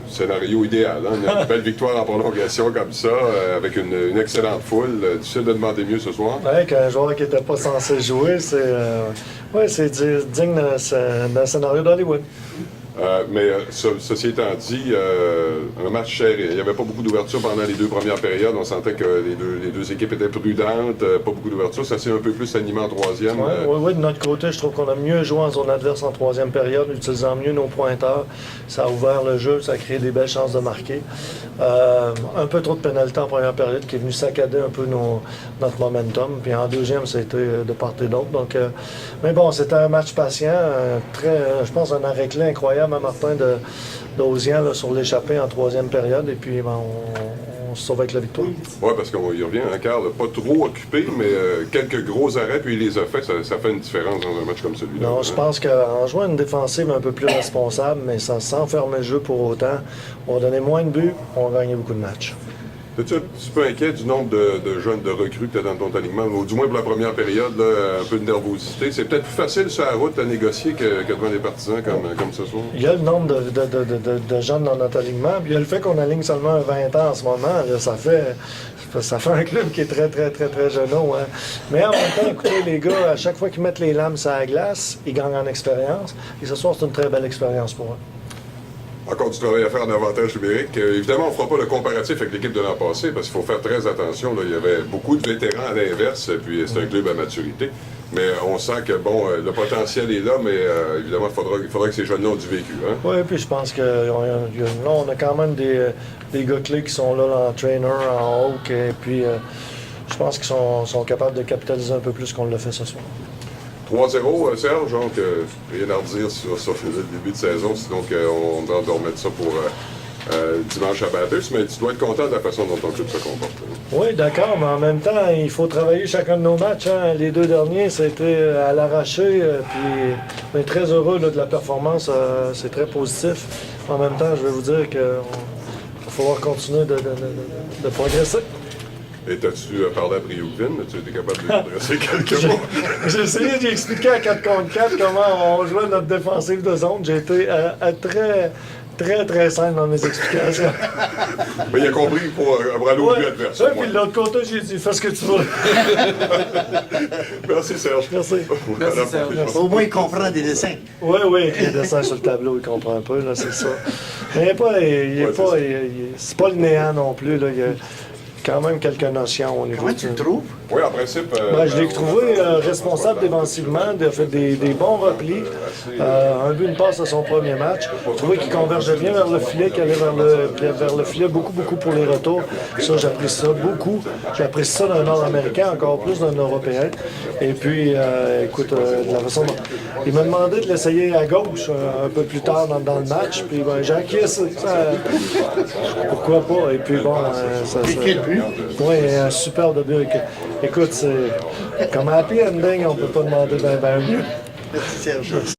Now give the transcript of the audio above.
Scénario idéal, hein? Une belle victoire en prolongation comme ça, avec une excellente foule. Difficile de demander mieux ce soir. Ouais, qu'un joueur qui n'était pas censé jouer, c'est digne d'un scénario d'Hollywood. Ceci étant dit, un match serré. Il n'y avait pas beaucoup d'ouverture pendant les deux premières périodes. On sentait que les deux équipes étaient prudentes. Pas beaucoup d'ouverture. Ça s'est un peu plus animé en troisième. Oui, de notre côté, je trouve qu'on a mieux joué en zone adverse en troisième période, utilisant mieux nos pointeurs. Ça a ouvert le jeu, ça a créé des belles chances de marquer. Un peu trop de pénalité en première période qui est venu saccader un peu notre momentum. Puis en deuxième, ça a été de part et d'autre. Donc, mais bon, c'était un match patient. Je pense un arrêt clé incroyable à Martin d'Osian sur l'échappée en troisième période. Et puis, on se sauve avec la victoire. Oui, parce qu'on y revient, hein, Carl, pas trop occupé, mais quelques gros arrêts, puis il les a fait. Ça fait une différence dans un match comme celui-là. Non, je pense qu'en jouant une défensive un peu plus responsable, mais sans fermer le jeu pour autant, on va donner moins de buts, on va gagner beaucoup de matchs. Es-tu un petit peu inquiet du nombre de jeunes, de recrues que tu as dans ton alignement? Ou du moins pour la première période, là, un peu de nervosité. C'est peut-être plus facile sur la route à négocier que devant les partisans comme ce soir. Il y a le nombre de jeunes dans notre alignement, puis il y a le fait qu'on aligne seulement un 20 ans en ce moment. Là, ça fait un club qui est très, très, très, très jeune. Hein. Mais en même temps, écoutez, les gars, à chaque fois qu'ils mettent les lames sur la glace, ils gagnent en expérience. Et ce soir, c'est une très belle expérience pour eux. Encore du travail à faire en avantage numérique. Évidemment, on ne fera pas le comparatif avec l'équipe de l'an passé parce qu'il faut faire très attention. Là. Il y avait beaucoup de vétérans à l'inverse, puis c'est un club à maturité. Mais on sent que, bon, le potentiel est là, mais évidemment, il faudra que ces jeunes-là ont du vécu. Hein? Oui, puis je pense que là, on a quand même des gars clés qui sont là en trainer, en Hawk, et puis je pense qu'ils sont capables de capitaliser un peu plus qu'on l'a fait ce soir. 3-0, Serge, donc rien à redire sur le début de saison, sinon on doit remettre ça pour dimanche à Bathurst, mais tu dois être content de la façon dont ton club se comporte. Hein? Oui, d'accord, mais en même temps, il faut travailler chacun de nos matchs. Hein. Les deux derniers, c'était à l'arraché, puis on est très heureux là, de la performance, c'est très positif. En même temps, je vais vous dire qu'il va falloir continuer de progresser. Et t'as-tu parlé à Briouquevin? As-tu été capable de dresser quelques mots? J'ai essayé d'expliquer à 4 contre 4 comment on jouait notre défensive de zone. J'ai été très, très simple dans mes explications. Mais il a compris pour aller au but adverse. Oui, puis de l'autre côté, j'ai dit, fais ce que tu veux. Merci, Serge. Merci. Merci, Serge. Au moins, il comprend des dessins. Oui, avec les dessins sur le tableau, il comprend un peu, là, c'est ça. Mais c'est pas le néant non plus, là. Il y a quand même quelques notions au niveau. Comment tu le trouves? Oui, en principe. Je l'ai trouvé responsable défensivement, il a fait des bons replis. Un but, une passe à son premier match. J'ai trouvé qu'il convergeait bien vers le filet, qu'il allait vers le filet beaucoup pour les retours. Ça, j'apprécie ça beaucoup. J'apprécie ça d'un Nord-Américain, encore plus d'un Européen. Et puis, écoute, de la façon dont il m'a demandé de l'essayer à gauche un peu plus tard dans le match. Puis, j'ai acquiescé. Pourquoi pas? Et puis, bon, oui, un superbe but. Écoute, c'est comme happy ending, on peut pas demander bien mieux. Merci, Serge.